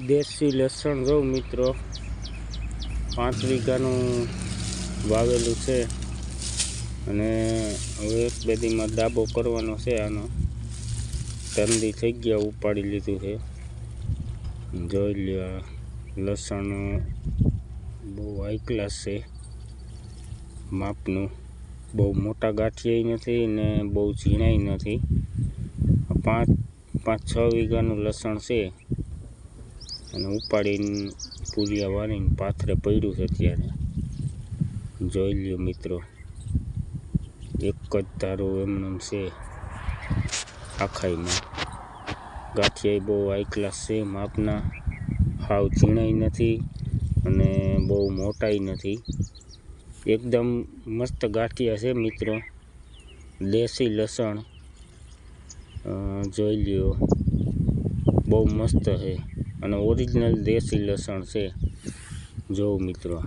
દેશી લસણ જો મિત્રો 5 વીઘાનું વાવેલું છે અને હવે એક બે દીમાં દાબો કરવાનો છે આનો. ઠંડી થઈ ગયા ઉપાડી લીધું છે. જોઈ લ્યો લસણ બહુ હાઈ ક્લાસ છે માપનું. બહુ મોટા ગાંઠિયા નથી ને બહુ ઝીણાય નથી. 5-6 વીઘાનું લસણ છે અને ઉપાડીને પૂરિયા વાળીને પાથરે પડ્યું છે અત્યારે. જોઈ લ્યો મિત્રો, એક જ ધારો એમનેમ છે આખાઈમાં. ગાંઠિયા બહુ હાઈ ક્લાસ છે માપના, હાવ ઝીણાય નથી અને બહુ મોટાઈ નથી. એકદમ મસ્ત ગાંઠિયા છે મિત્રો. દેશી લસણ જોઈ લ્યો, બહુ મસ્ત છે અને ઓરિજિનલ દેશી લસણ છે. જો મિત્રો.